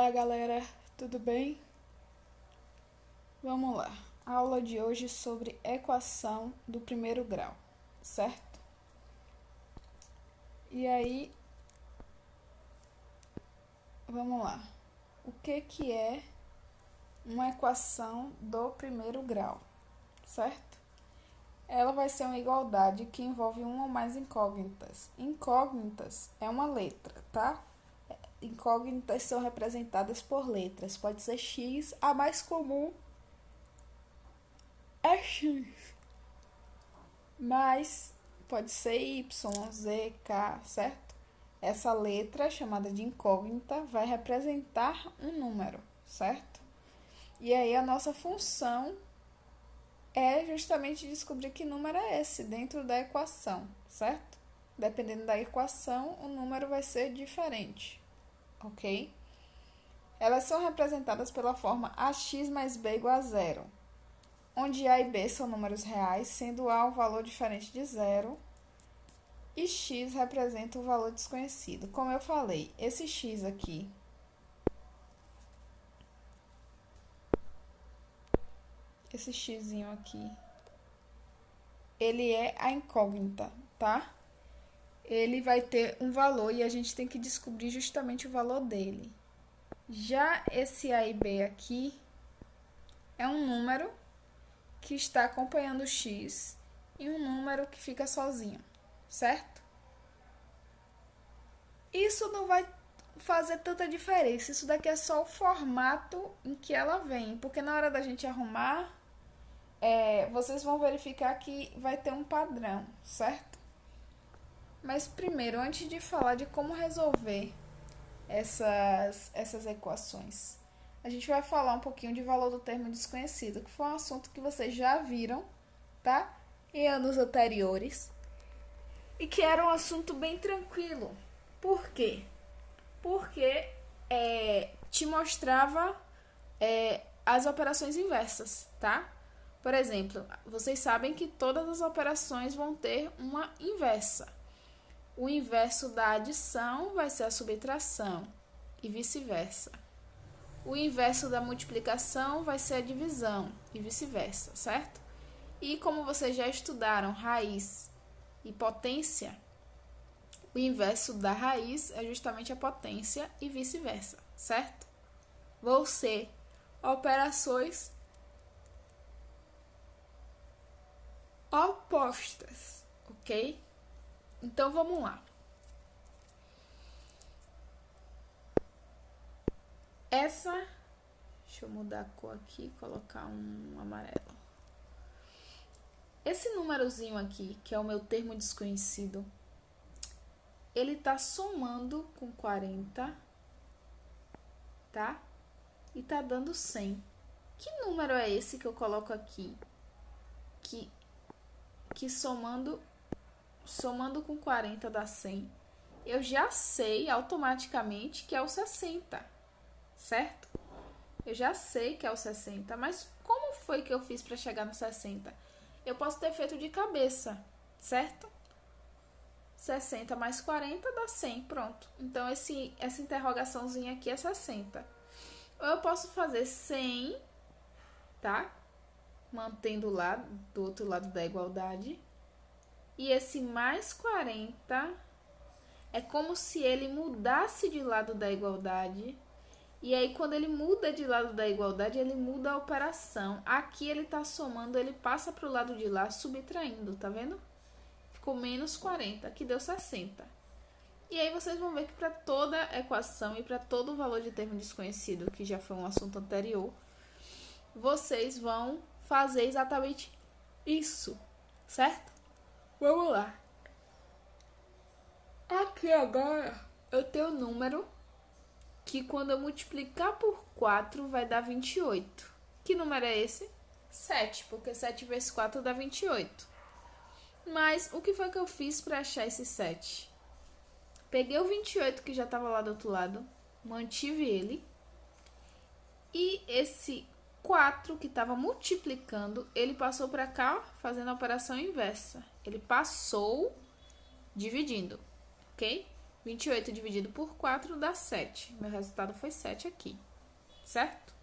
Olá, galera, tudo bem? Vamos lá. A aula de hoje é sobre equação do primeiro grau, certo? E aí, vamos lá. O que é uma equação do primeiro grau, certo? Ela vai ser uma igualdade que envolve uma ou mais incógnitas. Incógnitas é uma letra, tá? Incógnitas são representadas por letras. Pode ser X, a mais comum é X, mas pode ser Y, Z, K, certo? Essa letra, chamada de incógnita, vai representar um número, certo? E aí a nossa função é justamente descobrir que número é esse dentro da equação, certo? Dependendo da equação, o número vai ser diferente, ok? Elas são representadas pela forma ax mais b igual a zero, onde a e b são números reais, sendo a um valor diferente de zero, e x representa um valor desconhecido. Como eu falei, esse x aqui, esse xzinho aqui, ele é a incógnita, tá? Ele vai ter um valor e a gente tem que descobrir justamente o valor dele. Já esse a e b aqui é um número que está acompanhando o x e um número que fica sozinho, certo? Isso não vai fazer tanta diferença, isso daqui é só o formato em que ela vem, porque na hora da gente arrumar, vocês vão verificar que vai ter um padrão, certo? Mas primeiro, antes de falar de como resolver essas equações, a gente vai falar um pouquinho de valor do termo desconhecido, que foi um assunto que vocês já viram, tá? Em anos anteriores, e que era um assunto bem tranquilo. Por quê? Porque te mostrava as operações inversas, tá? Por exemplo, vocês sabem que todas as operações vão ter uma inversa. O inverso da adição vai ser a subtração e vice-versa. O inverso da multiplicação vai ser a divisão e vice-versa, certo? E como vocês já estudaram raiz e potência, o inverso da raiz é justamente a potência e vice-versa, certo? Vão ser operações opostas, ok? Então vamos lá. Deixa eu mudar a cor aqui e colocar um amarelo. Esse númerozinho aqui, que é o meu termo desconhecido, ele tá somando com 40, tá? E tá dando 100. Que número é esse que eu coloco aqui? Que somando com 40 dá 100. Eu já sei automaticamente que é o 60, certo? Eu já sei que é o 60, mas como foi que eu fiz para chegar no 60? Eu posso ter feito de cabeça, certo? 60 mais 40 dá 100, pronto. Então, essa interrogaçãozinha aqui é 60. Ou eu posso fazer 100, tá? Mantendo lá do outro lado da igualdade. E esse mais 40 é como se ele mudasse de lado da igualdade. E aí, quando ele muda de lado da igualdade, ele muda a operação. Aqui ele tá somando, ele passa pro lado de lá, subtraindo, tá vendo? Ficou menos 40, que deu 60. E aí vocês vão ver que para toda equação e para todo valor de termo desconhecido, que já foi um assunto anterior, vocês vão fazer exatamente isso, certo? Vamos lá. Aqui agora eu tenho um número que quando eu multiplicar por 4 vai dar 28. Que número é esse? 7, porque 7 vezes 4 dá 28. Mas o que foi que eu fiz para achar esse 7? Peguei o 28 que já estava lá do outro lado, mantive ele, e esse 4 que estava multiplicando, ele passou para cá fazendo a operação inversa. Ele passou dividindo, ok? 28 dividido por 4 dá 7. Meu resultado foi 7 aqui, certo?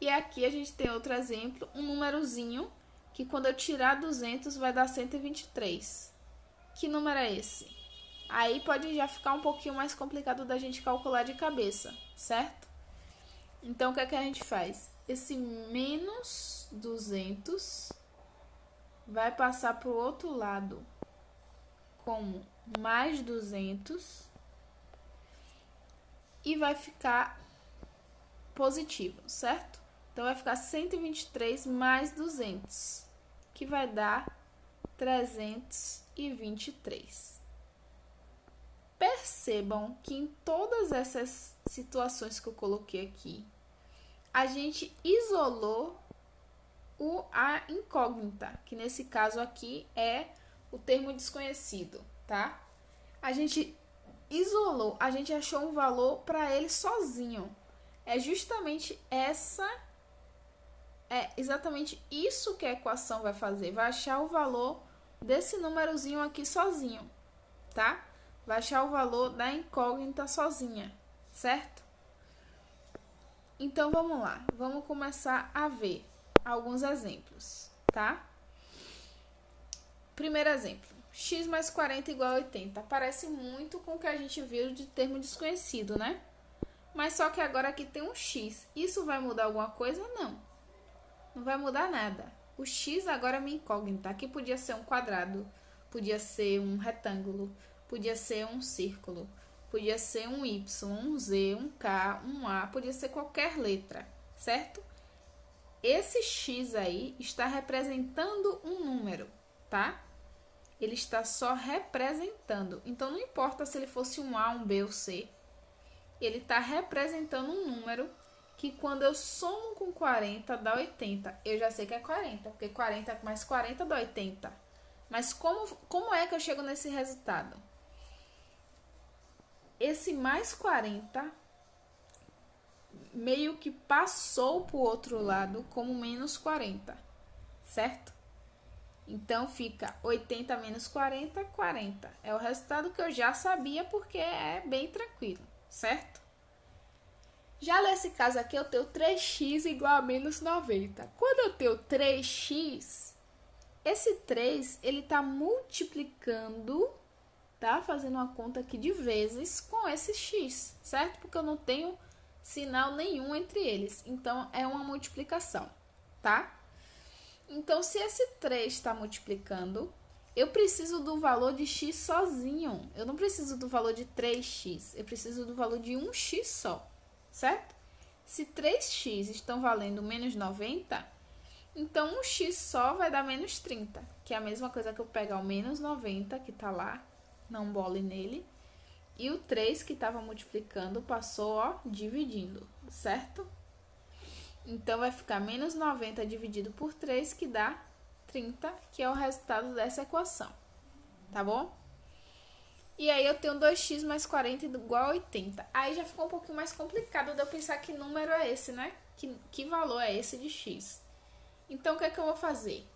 E aqui a gente tem outro exemplo, um númerozinho que quando eu tirar 200 vai dar 123. Que número é esse? Aí pode já ficar um pouquinho mais complicado da gente calcular de cabeça, certo? Então, o que é que a gente faz? Esse menos 200 vai passar para o outro lado como mais 200 e vai ficar positivo, certo? Então, vai ficar 123 mais 200, que vai dar 323. Percebam que em todas essas situações que eu coloquei aqui, a gente isolou a incógnita, que nesse caso aqui é o termo desconhecido, tá? A gente isolou, a gente achou um valor para ele sozinho. É exatamente isso que a equação vai fazer, vai achar o valor desse númerozinho aqui sozinho, tá? Vai achar o valor da incógnita sozinha, certo? Então, vamos lá. Vamos começar a ver alguns exemplos, tá? Primeiro exemplo. X mais 40 igual a 80. Parece muito com o que a gente viu de termo desconhecido, né? Mas só que agora aqui tem um X. Isso vai mudar alguma coisa? Não. Não vai mudar nada. O X agora é uma incógnita. Aqui podia ser um quadrado, podia ser um retângulo, podia ser um círculo, podia ser um Y, um Z, um K, um A, podia ser qualquer letra, certo? Esse X aí está representando um número, tá? Ele está só representando. Então, não importa se ele fosse um A, um B ou C. Ele está representando um número que quando eu somo com 40 dá 80. Eu já sei que é 40, porque 40 mais 40 dá 80. Mas como é que eu chego nesse resultado? Esse mais 40 meio que passou para o outro lado como menos 40, certo? Então, fica 80 menos 40, 40. É o resultado que eu já sabia porque é bem tranquilo, certo? Já nesse caso aqui, eu tenho 3x igual a menos 90. Quando eu tenho 3x, esse 3, ele está multiplicando, tá? Fazendo uma conta aqui de vezes com esse x, certo? Porque eu não tenho sinal nenhum entre eles. Então, é uma multiplicação, tá? Então, se esse 3 está multiplicando, eu preciso do valor de x sozinho. Eu não preciso do valor de 3x. Eu preciso do valor de 1x só, certo? Se 3x estão valendo menos 90, então 1x só vai dar menos 30, que é a mesma coisa que eu pegar o menos 90, que está lá, não bole nele, e o 3 que estava multiplicando passou, ó, dividindo, certo? Então, vai ficar menos 90 dividido por 3, que dá 30, que é o resultado dessa equação, tá bom? E aí, eu tenho 2x mais 40 igual a 80. Aí, já ficou um pouquinho mais complicado de eu pensar que número é esse, né? Que valor é esse de x? Então, o que é que eu vou fazer?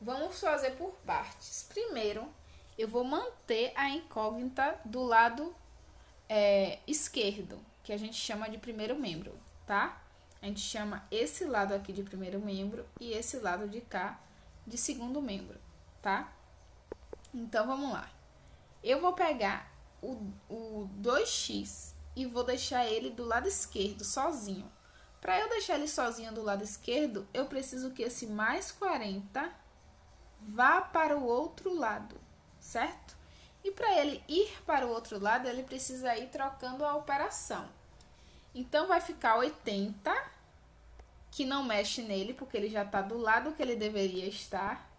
Vamos fazer por partes. Primeiro, eu vou manter a incógnita do lado esquerdo, que a gente chama de primeiro membro, tá? A gente chama esse lado aqui de primeiro membro e esse lado de cá de segundo membro, tá? Então, vamos lá. Eu vou pegar o 2x e vou deixar ele do lado esquerdo, sozinho. Para eu deixar ele sozinho do lado esquerdo, eu preciso que esse mais 40 vá para o outro lado, certo? E para ele ir para o outro lado, ele precisa ir trocando a operação. Então, vai ficar 80, que não mexe nele, porque ele já está do lado que ele deveria estar.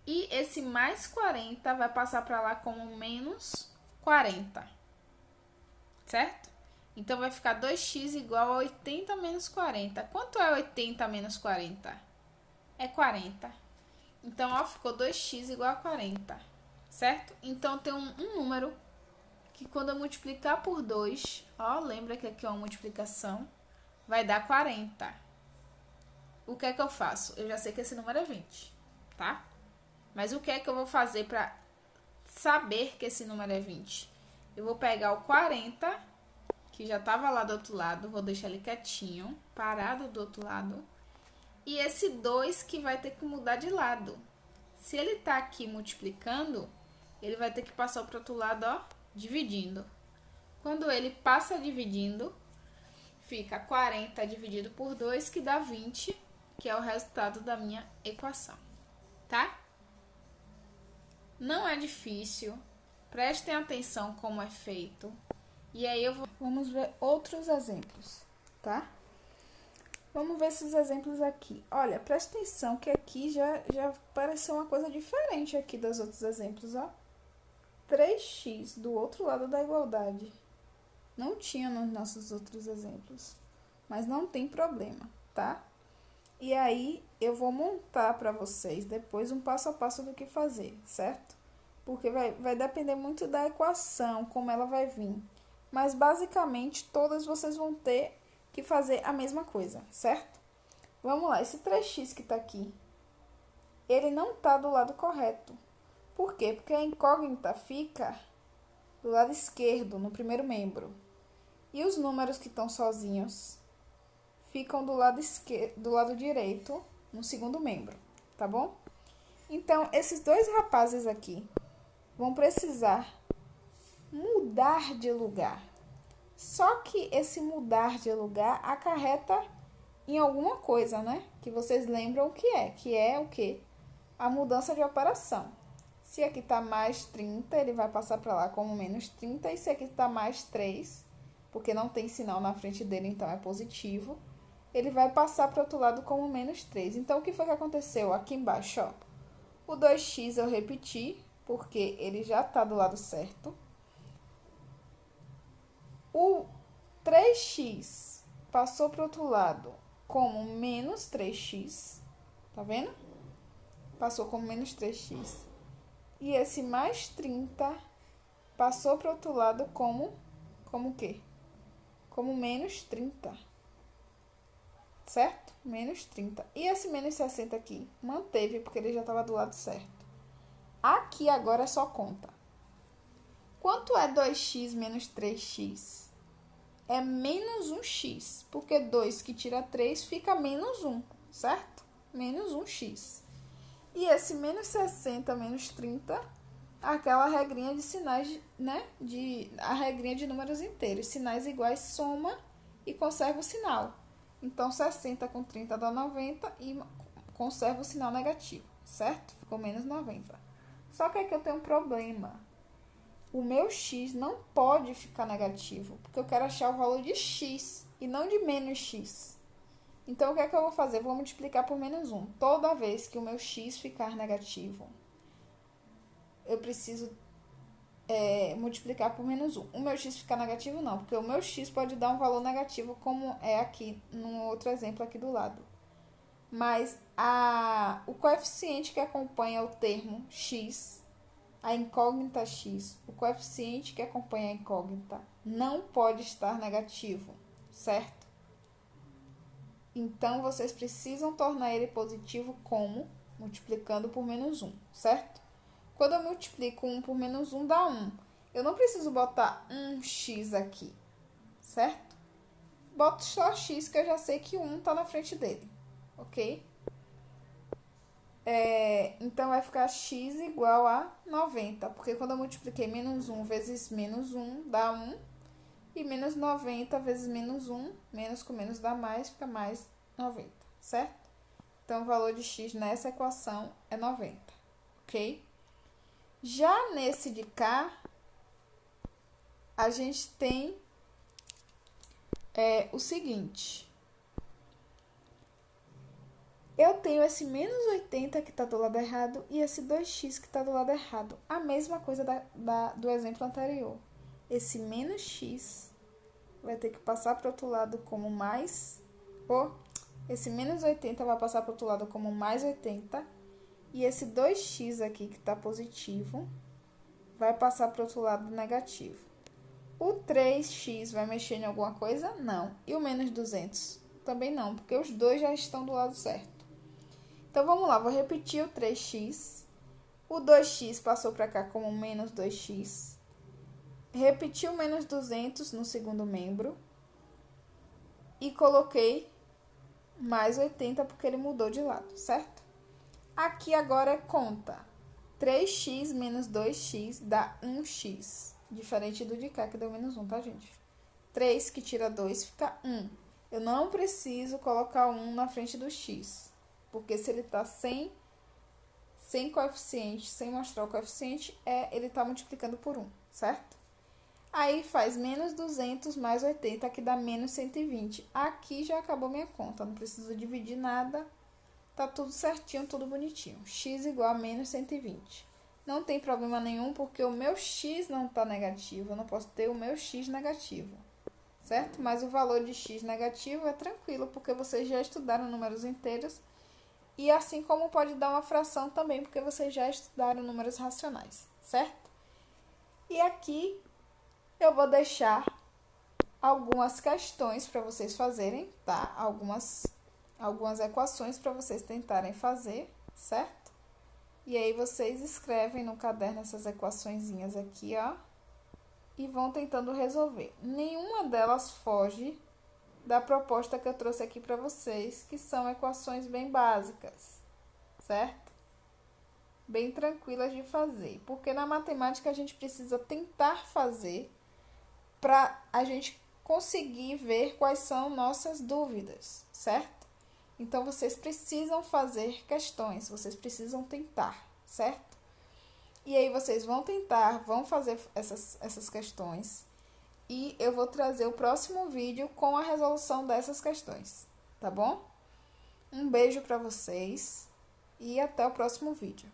E esse mais 40 vai passar para lá como menos 40, certo? Então, vai ficar 2x igual a 80 menos 40. Quanto é 80 menos 40? É 40. Então, ó, ficou 2x igual a 40, certo? Então, tem um número que quando eu multiplicar por 2, ó, lembra que aqui é uma multiplicação, vai dar 40. O que é que eu faço? Eu já sei que esse número é 20, tá? Mas o que é que eu vou fazer para saber que esse número é 20? Eu vou pegar o 40, que já estava lá do outro lado, vou deixar ele quietinho, parado do outro lado. E esse 2 que vai ter que mudar de lado. Se ele está aqui multiplicando, ele vai ter que passar para o outro lado, ó, dividindo. Quando ele passa dividindo, fica 40 dividido por 2, que dá 20, que é o resultado da minha equação, tá? Não é difícil, prestem atenção como é feito. E aí vamos ver outros exemplos, tá? Vamos ver esses exemplos aqui. Olha, presta atenção que aqui já pareceu uma coisa diferente aqui dos outros exemplos, ó. 3x do outro lado da igualdade. Não tinha nos nossos outros exemplos, mas não tem problema, tá? E aí, eu vou montar para vocês depois um passo a passo do que fazer, certo? Porque vai depender muito da equação, como ela vai vir. Mas, basicamente, todas vocês vão ter que fazer a mesma coisa, certo? Vamos lá, esse 3x que tá aqui, ele não tá do lado correto. Por quê? Porque a incógnita fica do lado esquerdo, no primeiro membro. E os números que estão sozinhos ficam do lado esquerdo, do lado direito, no segundo membro, tá bom? Então, esses dois rapazes aqui vão precisar mudar de lugar. Só que esse mudar de lugar acarreta em alguma coisa, né? Que vocês lembram o que é. Que é o quê? A mudança de operação. Se aqui tá mais 30, ele vai passar para lá como menos 30. E se aqui tá mais 3, porque não tem sinal na frente dele, então é positivo, ele vai passar para o outro lado como menos 3. Então, o que foi que aconteceu aqui embaixo, ó? O 2x eu repeti, porque ele já tá do lado certo. O 3x passou para o outro lado como menos 3x, tá vendo? Passou como menos 3x. E esse mais 30 passou para o outro lado como o quê? Como menos 30, certo? Menos 30. E esse menos 60 aqui manteve, porque ele já estava do lado certo. Aqui agora é só conta. Quanto é 2x menos 3x? É menos 1x, porque 2 que tira 3 fica menos 1, certo? Menos 1x. E esse menos 60 menos 30, aquela regrinha de sinais, né? A regrinha de números inteiros. Sinais iguais soma e conserva o sinal. Então, 60 com 30 dá 90 e conserva o sinal negativo, certo? Ficou menos 90. Só que aqui eu tenho um problema. O meu x não pode ficar negativo, porque eu quero achar o valor de x e não de menos x. Então, o que é que eu vou fazer? Eu vou multiplicar por menos 1. Toda vez que o meu x ficar negativo, eu preciso multiplicar por menos 1. O meu x ficar negativo não, porque o meu x pode dar um valor negativo, como é aqui no outro exemplo aqui do lado. Mas o coeficiente que acompanha o termo x, a incógnita x, o coeficiente que acompanha a incógnita não pode estar negativo, certo? Então, vocês precisam tornar ele positivo como? Multiplicando por menos 1, certo? Quando eu multiplico 1 por menos 1, dá 1. Eu não preciso botar 1x aqui, certo? Boto só x, que eu já sei que o 1 está na frente dele, ok? Então, vai ficar x igual a 90, porque quando eu multipliquei menos 1 vezes menos 1, dá 1. E menos 90 vezes menos 1, menos com menos dá mais, fica mais 90, certo? Então, o valor de x nessa equação é 90, ok? Já nesse de cá, a gente tem o seguinte. Eu tenho esse menos 80 que está do lado errado e esse 2x que está do lado errado. A mesma coisa do exemplo anterior. Esse menos x vai ter que passar para o outro lado como mais... esse menos 80 vai passar para o outro lado como mais 80. E esse 2x aqui, que está positivo, vai passar para o outro lado negativo. O 3x vai mexer em alguma coisa? Não. E o menos 200? Também não, porque os dois já estão do lado certo. Então, vamos lá, vou repetir o 3x. O 2x passou para cá como menos 2x. Repeti o menos 200 no segundo membro. E coloquei mais 80 porque ele mudou de lado, certo? Aqui agora é conta. 3x menos 2x dá 1x. Diferente do de cá, que deu menos 1, tá, gente? 3 que tira 2 fica 1. Eu não preciso colocar 1 na frente do x. Porque se ele tá sem coeficiente, sem mostrar o coeficiente, ele tá multiplicando por 1, certo? Aí faz menos 200 mais 80, que dá menos 120. Aqui já acabou minha conta, não preciso dividir nada. Tá tudo certinho, tudo bonitinho. X igual a menos 120. Não tem problema nenhum, porque o meu x não tá negativo. Eu não posso ter o meu x negativo, certo? Mas o valor de x negativo é tranquilo, porque vocês já estudaram números inteiros. E assim como pode dar uma fração também, porque vocês já estudaram números racionais, certo? E aqui eu vou deixar algumas questões para vocês fazerem, tá? Algumas equações para vocês tentarem fazer, certo? E aí vocês escrevem no caderno essas equaçõezinhas aqui, ó, e vão tentando resolver. Nenhuma delas foge da proposta que eu trouxe aqui para vocês, que são equações bem básicas, certo? Bem tranquilas de fazer, porque na matemática a gente precisa tentar fazer para a gente conseguir ver quais são nossas dúvidas, certo? Então, vocês precisam fazer questões, vocês precisam tentar, certo? E aí, vocês vão tentar, vão fazer essas questões. E eu vou trazer o próximo vídeo com a resolução dessas questões, tá bom? Um beijo para vocês e até o próximo vídeo.